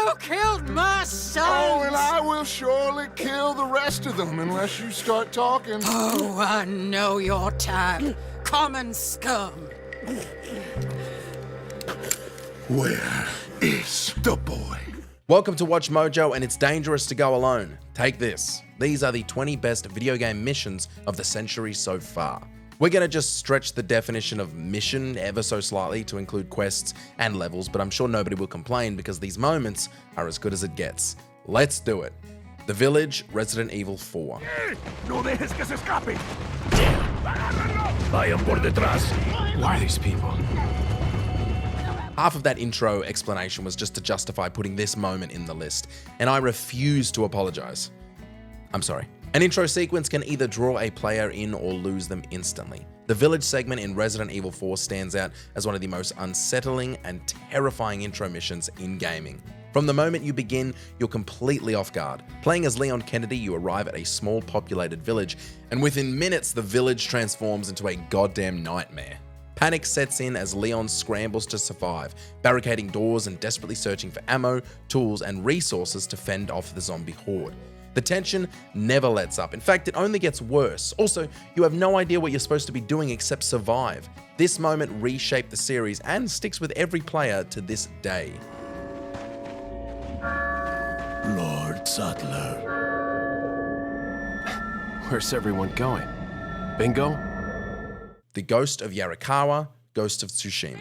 You killed my son! Oh, and I will surely kill the rest of them unless you start talking. Oh, I know your type. Common scum. Where is the boy? Welcome to Watch Mojo, and it's dangerous to go alone. Take this. These are the 20 best video game missions of the century so far. We're gonna just stretch the definition of mission ever so slightly to include quests and levels, but I'm sure nobody will complain because these moments are as good as it gets. Let's do it. The Village, Resident Evil 4. No dejes que se escape. Vayan por detrás. Why are these people? Half of that intro explanation was just to justify putting this moment in the list, and I refuse to apologize. I'm sorry. An intro sequence can either draw a player in or lose them instantly. The Village segment in Resident Evil 4 stands out as one of the most unsettling and terrifying intro missions in gaming. From the moment you begin, you're completely off guard. Playing as Leon Kennedy, you arrive at a small populated village, and within minutes the village transforms into a goddamn nightmare. Panic sets in as Leon scrambles to survive, barricading doors and desperately searching for ammo, tools, and resources to fend off the zombie horde. The tension never lets up. In fact, it only gets worse. Also, you have no idea what you're supposed to be doing except survive. This moment reshaped the series and sticks with every player to this day. Lord Sattler. Where's everyone going? Bingo? The Ghost of Yarikawa, Ghost of Tsushima.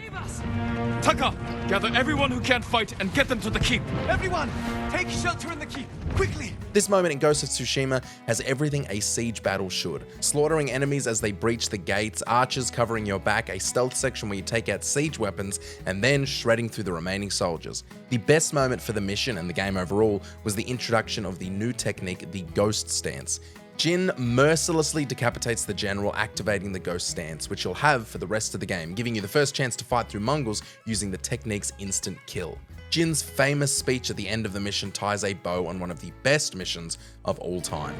Taka, gather everyone who can't fight and get them to the keep. Everyone, take shelter in the keep, quickly! This moment in Ghost of Tsushima has everything a siege battle should. Slaughtering enemies as they breach the gates, archers covering your back, a stealth section where you take out siege weapons, and then shredding through the remaining soldiers. The best moment for the mission and the game overall was the introduction of the new technique, the Ghost Stance. Jin mercilessly decapitates the general, activating the Ghost Stance, which you'll have for the rest of the game, giving you the first chance to fight through Mongols using the technique's instant kill. Jin's famous speech at the end of the mission ties a bow on one of the best missions of all time.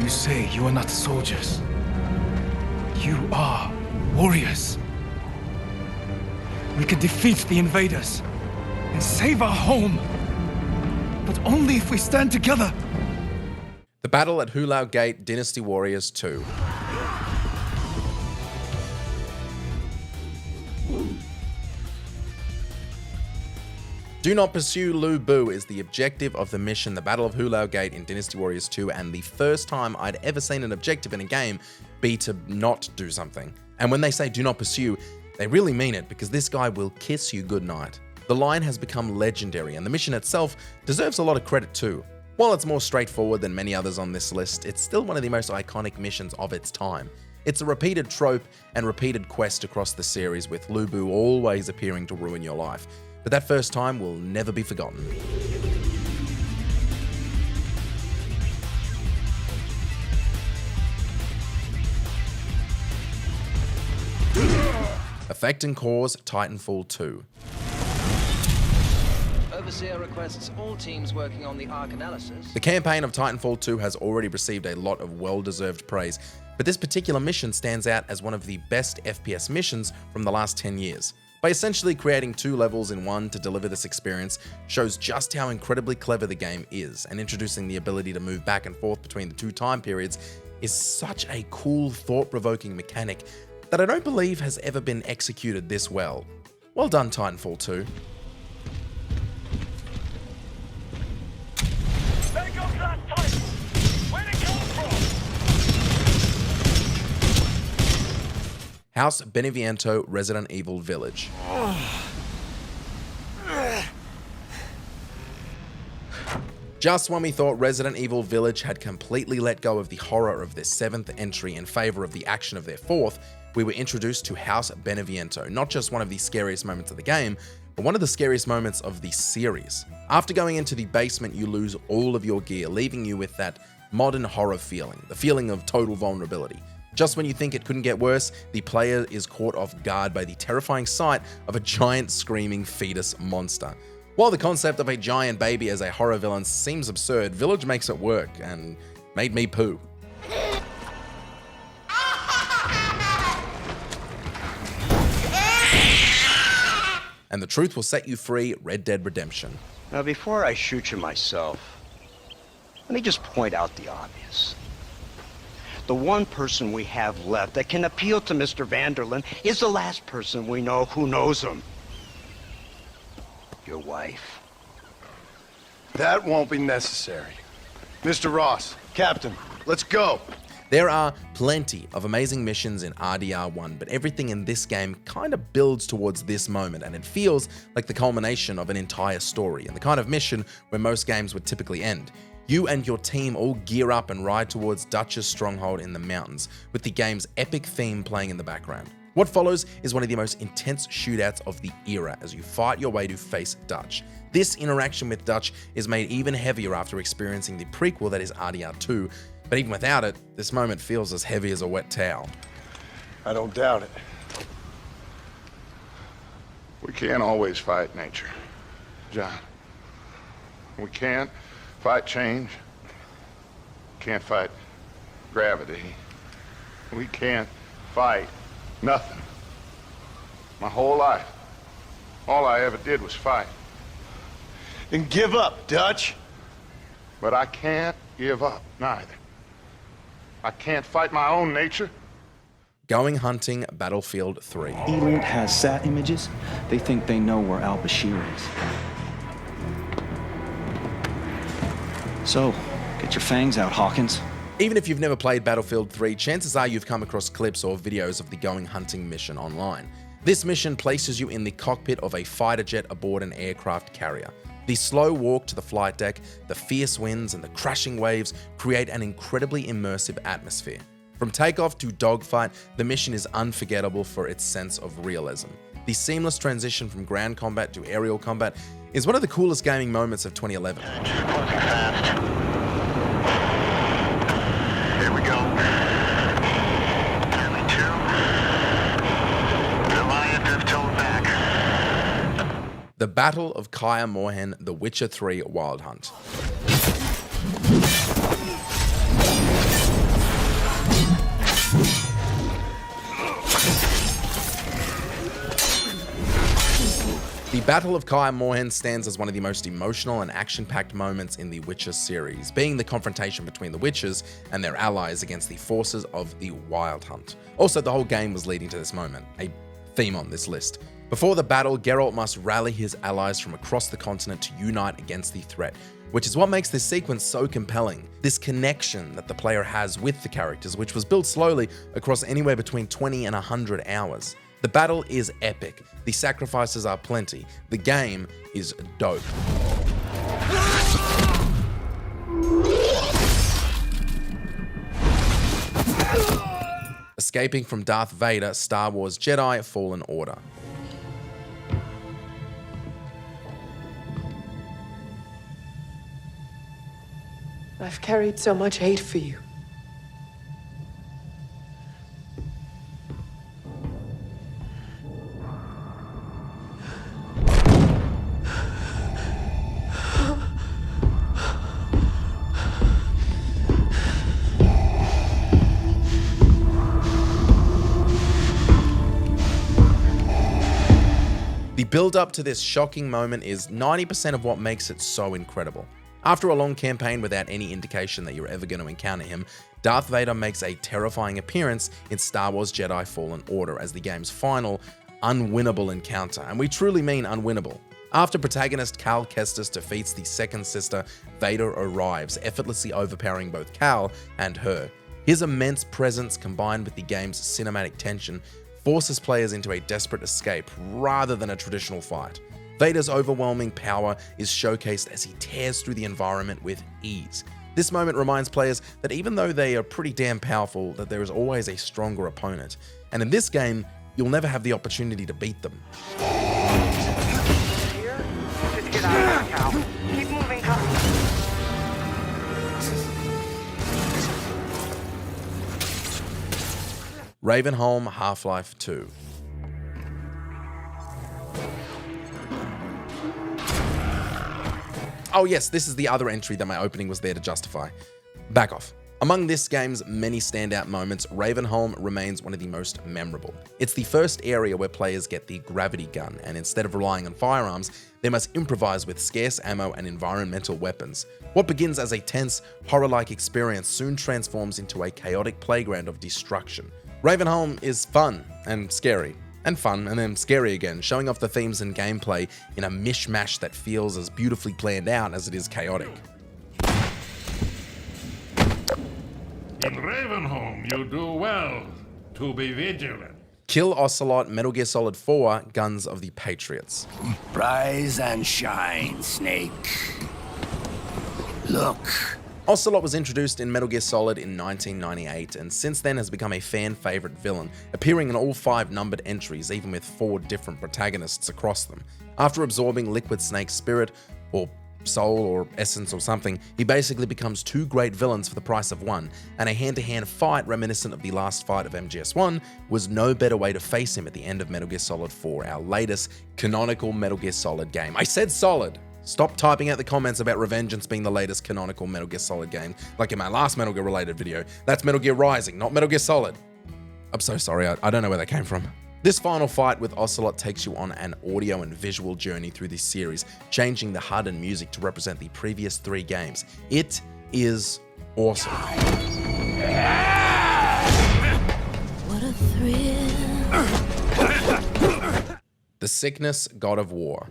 You say you are not soldiers. You are warriors. We can defeat the invaders and save our home, but only if we stand together. The battle at Hulao Gate, Dynasty Warriors 2. Do not pursue Lu Bu is the objective of the mission, the Battle of Hulao Gate in Dynasty Warriors 2, and the first time I'd ever seen an objective in a game be to not do something. And when they say do not pursue, they really mean it, because this guy will kiss you goodnight. The line has become legendary, and the mission itself deserves a lot of credit too. While it's more straightforward than many others on this list, it's still one of the most iconic missions of its time. It's a repeated trope and repeated quest across the series, with Lu Bu always appearing to ruin your life. But that first time will never be forgotten. Effect and Cause, Titanfall 2. Overseer requests all teams working on the Arc analysis. The campaign of Titanfall 2 has already received a lot of well-deserved praise, but this particular mission stands out as one of the best FPS missions from the last 10 years. By essentially creating two levels in one to deliver this experience shows just how incredibly clever the game is, and introducing the ability to move back and forth between the two time periods is such a cool, thought-provoking mechanic that I don't believe has ever been executed this well. Well done, Titanfall 2. House Beneviento, Resident Evil Village. Just when we thought Resident Evil Village had completely let go of the horror of their 7th entry in favor of the action of their 4th, we were introduced to House Beneviento, not just one of the scariest moments of the game, but one of the scariest moments of the series. After going into the basement, you lose all of your gear, leaving you with that modern horror feeling, the feeling of total vulnerability. Just when you think it couldn't get worse, the player is caught off guard by the terrifying sight of a giant screaming fetus monster. While the concept of a giant baby as a horror villain seems absurd, Village makes it work and made me poo. And the truth will set you free, Red Dead Redemption. Now, before I shoot you myself, let me just point out the obvious. The one person we have left that can appeal to Mr. Vanderlyn is the last person we know who knows him. Your wife. That won't be necessary. Mr. Ross, Captain, let's go. There are plenty of amazing missions in RDR1, but everything in this game kind of builds towards this moment, and it feels like the culmination of an entire story, and the kind of mission where most games would typically end. You and your team all gear up and ride towards Dutch's stronghold in the mountains, with the game's epic theme playing in the background. What follows is one of the most intense shootouts of the era as you fight your way to face Dutch. This interaction with Dutch is made even heavier after experiencing the prequel that is RDR2, but even without it, this moment feels as heavy as a wet towel. I don't doubt it. We can't always fight nature, John. We can't fight change. Can't fight gravity. We can't fight nothing. My whole life, all I ever did was fight. Then give up, Dutch. But I can't give up, neither. I can't fight my own nature. Going Hunting Battlefield 3. Eland has sat images. They think they know where Al-Bashir is. So, get your fangs out, Hawkins. Even if you've never played Battlefield 3, chances are you've come across clips or videos of the Going Hunting mission online. This mission places you in the cockpit of a fighter jet aboard an aircraft carrier. The slow walk to the flight deck, the fierce winds, and the crashing waves create an incredibly immersive atmosphere. From takeoff to dogfight, the mission is unforgettable for its sense of realism. The seamless transition from ground combat to aerial combat is one of the coolest gaming moments of 2011. Here we go. Enemy 2. Reliant have towed back. The Battle of Kaer Morhen, The Witcher 3 Wild Hunt. The Battle of Kaer Morhen stands as one of the most emotional and action-packed moments in the Witcher series, being the confrontation between the Witchers and their allies against the forces of the Wild Hunt. Also, the whole game was leading to this moment, a theme on this list. Before the battle, Geralt must rally his allies from across the continent to unite against the threat, which is what makes this sequence so compelling. This connection that the player has with the characters, which was built slowly across anywhere between 20 and 100 hours. The battle is epic, the sacrifices are plenty, the game is dope. Escaping from Darth Vader, Star Wars Jedi Fallen Order. I've carried so much hate for you. The build-up to this shocking moment is 90% of what makes it so incredible. After a long campaign without any indication that you're ever going to encounter him, Darth Vader makes a terrifying appearance in Star Wars Jedi Fallen Order as the game's final, unwinnable encounter, and we truly mean unwinnable. After protagonist Cal Kestis defeats the second sister, Vader arrives, effortlessly overpowering both Cal and her. His immense presence combined with the game's cinematic tension forces players into a desperate escape rather than a traditional fight. Vader's overwhelming power is showcased as he tears through the environment with ease. This moment reminds players that even though they are pretty damn powerful, that there is always a stronger opponent. And in this game, you'll never have the opportunity to beat them. Just get out of here, Cal. Keep moving, Cal. Ravenholm Half-Life 2. Oh yes, this is the other entry that my opening was there to justify. Back off. Among this game's many standout moments, Ravenholm remains one of the most memorable. It's the first area where players get the gravity gun, and instead of relying on firearms, they must improvise with scarce ammo and environmental weapons. What begins as a tense, horror-like experience soon transforms into a chaotic playground of destruction. Ravenholm is fun and scary, and fun and then scary again, showing off the themes and gameplay in a mishmash that feels as beautifully planned out as it is chaotic. In Ravenholm, you do well to be vigilant. Kill Ocelot, Metal Gear Solid 4, Guns of the Patriots. Rise and shine, Snake. Look. Ocelot was introduced in Metal Gear Solid in 1998, and since then has become a fan-favorite villain, appearing in all 5 numbered entries, even with 4 different protagonists across them. After absorbing Liquid Snake's spirit, or soul, or essence, or something, he basically becomes 2 great villains for the price of 1, and a hand-to-hand fight reminiscent of the last fight of MGS1 was no better way to face him at the end of Metal Gear Solid 4, our latest canonical Metal Gear Solid game. I said solid! Stop typing out the comments about Revengeance being the latest canonical Metal Gear Solid game, like in my last Metal Gear related video. That's Metal Gear Rising, not Metal Gear Solid. I'm so sorry, I don't know where that came from. This final fight with Ocelot takes you on an audio and visual journey through this series, changing the HUD and music to represent the previous 3 games. It is awesome. What a thrill. The Sickness God of War.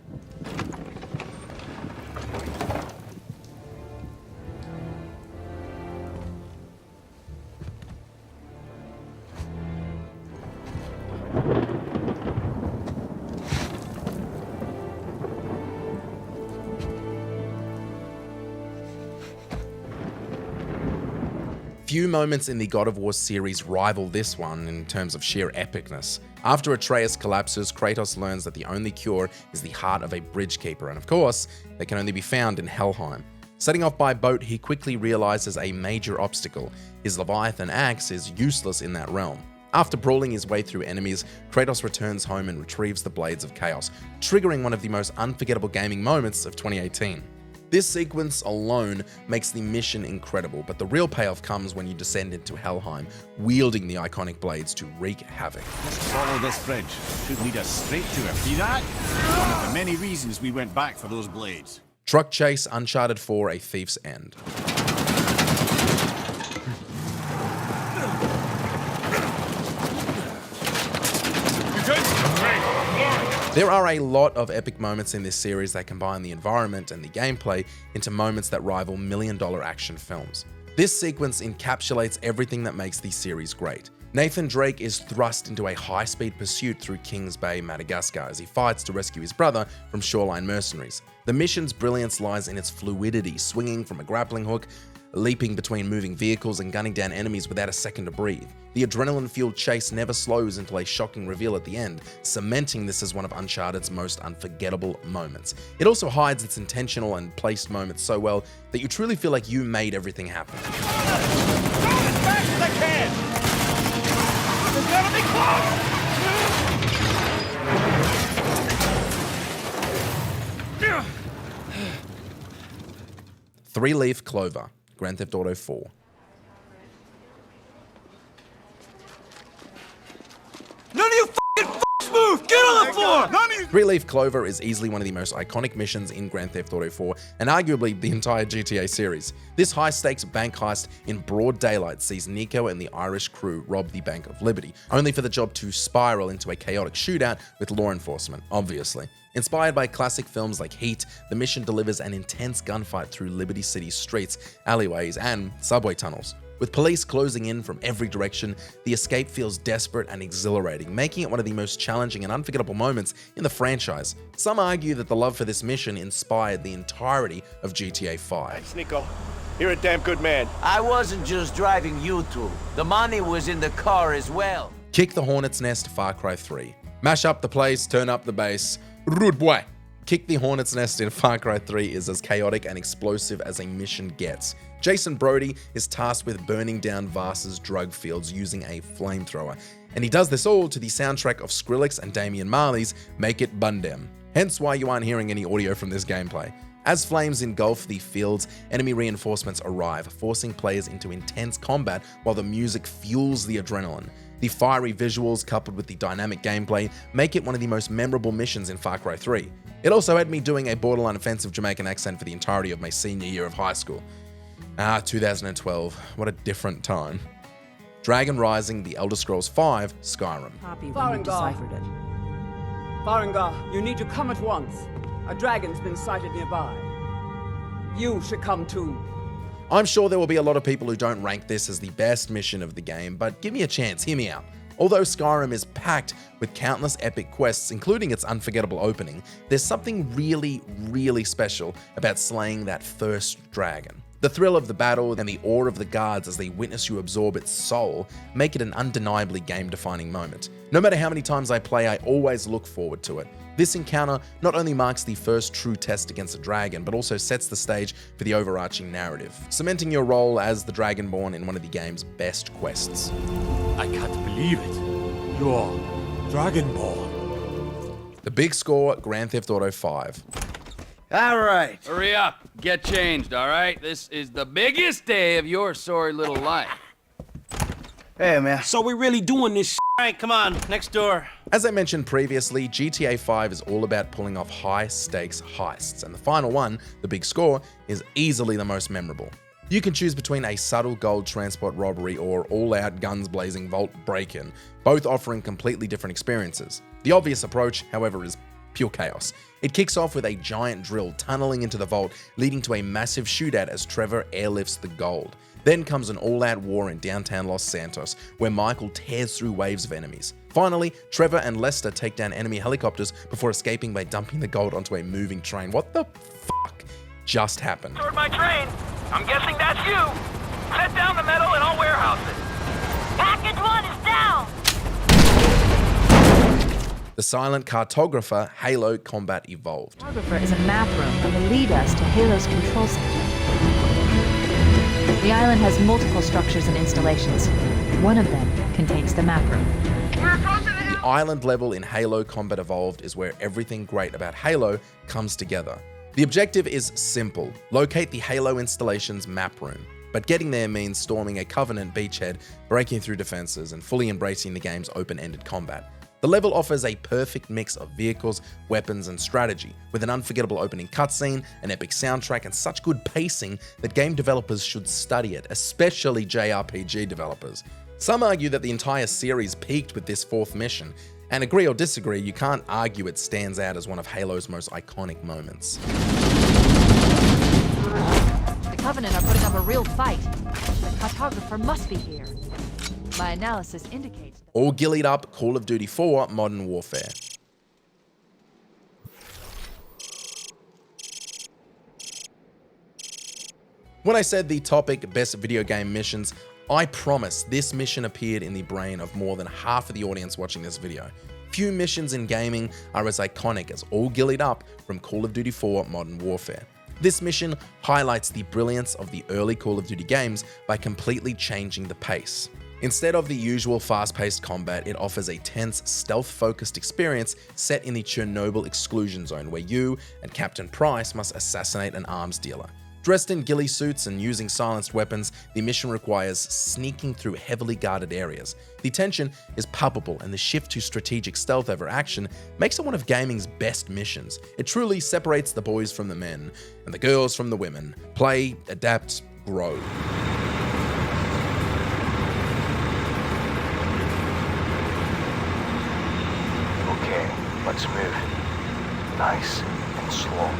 Few moments in the God of War series rival this one in terms of sheer epicness. After Atreus collapses, Kratos learns that the only cure is the heart of a bridge keeper, and of course, they can only be found in Helheim. Setting off by boat, he quickly realizes a major obstacle. His Leviathan axe is useless in that realm. After brawling his way through enemies, Kratos returns home and retrieves the Blades of Chaos, triggering one of the most unforgettable gaming moments of 2018. This sequence alone makes the mission incredible, but the real payoff comes when you descend into Helheim, wielding the iconic blades to wreak havoc. Just follow this bridge. Should lead us straight to it. See that? One of the many reasons we went back for those blades. Truck Chase, Uncharted 4, A Thief's End. There are a lot of epic moments in this series that combine the environment and the gameplay into moments that rival million-dollar action films. This sequence encapsulates everything that makes the series great. Nathan Drake is thrust into a high-speed pursuit through Kings Bay, Madagascar, as he fights to rescue his brother from shoreline mercenaries. The mission's brilliance lies in its fluidity, swinging from a grappling hook, leaping between moving vehicles and gunning down enemies without a second to breathe. The adrenaline-fueled chase never slows until a shocking reveal at the end, cementing this as one of Uncharted's most unforgettable moments. It also hides its intentional and placed moments so well that you truly feel like you made everything happen. As fast as I can! There's gotta be close! 3-Leaf Clover, Grand Theft Auto 4. None of you f***ing move! Get on the floor! None of you... 3-Leaf Clover is easily one of the most iconic missions in Grand Theft Auto 4, and arguably the entire GTA series. This high-stakes bank heist in broad daylight sees Nico and the Irish crew rob the Bank of Liberty, only for the job to spiral into a chaotic shootout with law enforcement, obviously. Inspired by classic films like Heat, the mission delivers an intense gunfight through Liberty City's streets, alleyways, and subway tunnels. With police closing in from every direction, the escape feels desperate and exhilarating, making it one of the most challenging and unforgettable moments in the franchise. Some argue that the love for this mission inspired the entirety of GTA 5. Thanks, Nico. You're a damn good man. I wasn't just driving you two. The money was in the car as well. Kick the Hornet's Nest, Far Cry 3. Mash up the place, turn up the bass. Rude boy. Kick the Hornet's Nest in Far Cry 3 is as chaotic and explosive as a mission gets. Jason Brody is tasked with burning down Vars's drug fields using a flamethrower, and he does this all to the soundtrack of Skrillex and Damian Marley's Make It Bundem. Hence why you aren't hearing any audio from this gameplay. As flames engulf the fields, enemy reinforcements arrive, forcing players into intense combat while the music fuels the adrenaline. The fiery visuals coupled with the dynamic gameplay make it one of the most memorable missions in Far Cry 3. It also had me doing a borderline offensive Jamaican accent for the entirety of my senior year of high school. 2012, what a different time. Dragon Rising, The Elder Scrolls V, Skyrim. Copy when you deciphered it. Farengar, you need to come at once. A dragon's been sighted nearby. You should come too. I'm sure there will be a lot of people who don't rank this as the best mission of the game, but give me a chance, hear me out. Although Skyrim is packed with countless epic quests, including its unforgettable opening, there's something really, really special about slaying that first dragon. The thrill of the battle and the awe of the guards as they witness you absorb its soul make it an undeniably game-defining moment. No matter how many times I play, I always look forward to it. This encounter not only marks the first true test against a dragon, but also sets the stage for the overarching narrative, cementing your role as the Dragonborn in one of the game's best quests. I can't believe it. You're Dragonborn. The Big Score, Grand Theft Auto 5. All right. Hurry up. Get changed, all right? This is the biggest day of your sorry little life. Hey, man. So we really doing this All right, come on. Next door. As I mentioned previously, GTA 5 is all about pulling off high-stakes heists, and the final one, The Big Score, is easily the most memorable. You can choose between a subtle gold transport robbery or all-out guns-blazing vault break-in, both offering completely different experiences. The obvious approach, however, is pure chaos. It kicks off with a giant drill tunneling into the vault, leading to a massive shootout as Trevor airlifts the gold. Then comes an all-out war in downtown Los Santos, where Michael tears through waves of enemies. Finally, Trevor and Lester take down enemy helicopters before escaping by dumping the gold onto a moving train. What the fuck just happened? Toward my train. I'm guessing that's you. Set down the metal and I'll warehouse it. Package 1 is down! The silent Cartographer, Halo Combat Evolved. Cartographer is a map room that will lead us to Halo's control center. The island has multiple structures and installations. One of them contains the map room. The island level in Halo Combat Evolved is where everything great about Halo comes together. The objective is simple: locate the Halo installation's map room. But getting there means storming a Covenant beachhead, breaking through defenses, and fully embracing the game's open-ended combat. The level offers a perfect mix of vehicles, weapons, and strategy, with an unforgettable opening cutscene, an epic soundtrack, and such good pacing that game developers should study it, especially JRPG developers. Some argue that the entire series peaked with this fourth mission, and agree or disagree, you can't argue it stands out as one of Halo's most iconic moments. The Covenant are putting up a real fight. The Cartographer must be here. My analysis indicates that... All gillied up Call of Duty 4 Modern Warfare. When I said the topic best video game missions, I promise this mission appeared in the brain of more than half of the audience watching this video. Few missions in gaming are as iconic as All Gillied Up from Call of Duty 4 Modern Warfare. This mission highlights the brilliance of the early Call of Duty games by completely changing the pace. Instead of the usual fast-paced combat, it offers a tense, stealth-focused experience set in the Chernobyl exclusion zone, where you and Captain Price must assassinate an arms dealer. Dressed in ghillie suits and using silenced weapons, the mission requires sneaking through heavily guarded areas. The tension is palpable, and the shift to strategic stealth over action makes it one of gaming's best missions. It truly separates the boys from the men, and the girls from the women. Play, adapt, grow. Let's move. Nice and slow.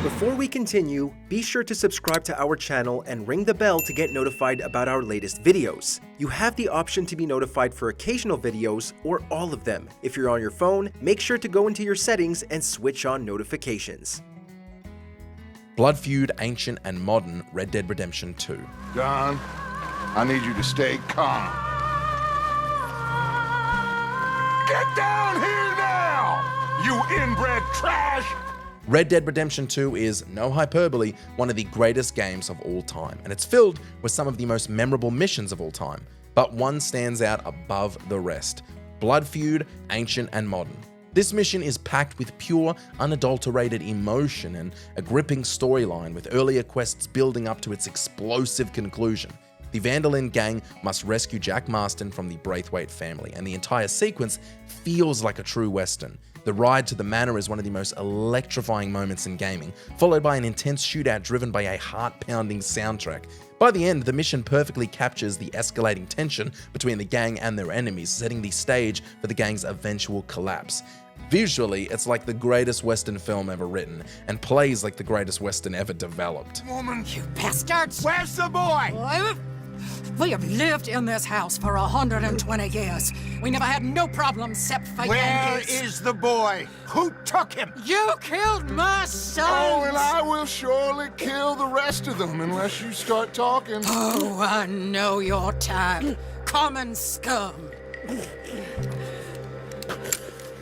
Before we continue, be sure to subscribe to our channel and ring the bell to get notified about our latest videos. You have the option to be notified for occasional videos or all of them. If you're on your phone, make sure to go into your settings and switch on notifications. Blood Feud, Ancient and Modern, Red Dead Redemption 2. Don, I need you to stay calm. Get down here now, you inbred trash! Red Dead Redemption 2 is, no hyperbole, one of the greatest games of all time, and it's filled with some of the most memorable missions of all time. But one stands out above the rest: Blood Feud, Ancient and Modern. This mission is packed with pure, unadulterated emotion and a gripping storyline, with earlier quests building up to its explosive conclusion. The Van der Linde gang must rescue Jack Marston from the Braithwaite family, and the entire sequence feels like a true Western. The ride to the manor is one of the most electrifying moments in gaming, followed by an intense shootout driven by a heart-pounding soundtrack. By the end, the mission perfectly captures the escalating tension between the gang and their enemies, setting the stage for the gang's eventual collapse. Visually, it's like the greatest Western film ever written, and plays like the greatest Western ever developed. Woman, you bastards! Where's the boy? We have lived in this house for 120 years. We never had no problems except for Where Yankees. is the boy? Who took him? You killed my son! Oh, and I will surely kill the rest of them unless you start talking. Oh, I know your type. Common scum.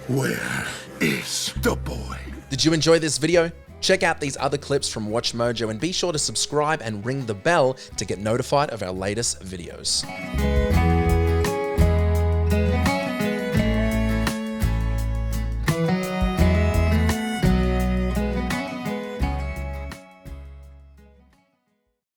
Where is the boy? Did you enjoy this video? Check out these other clips from WatchMojo and be sure to subscribe and ring the bell to get notified of our latest videos.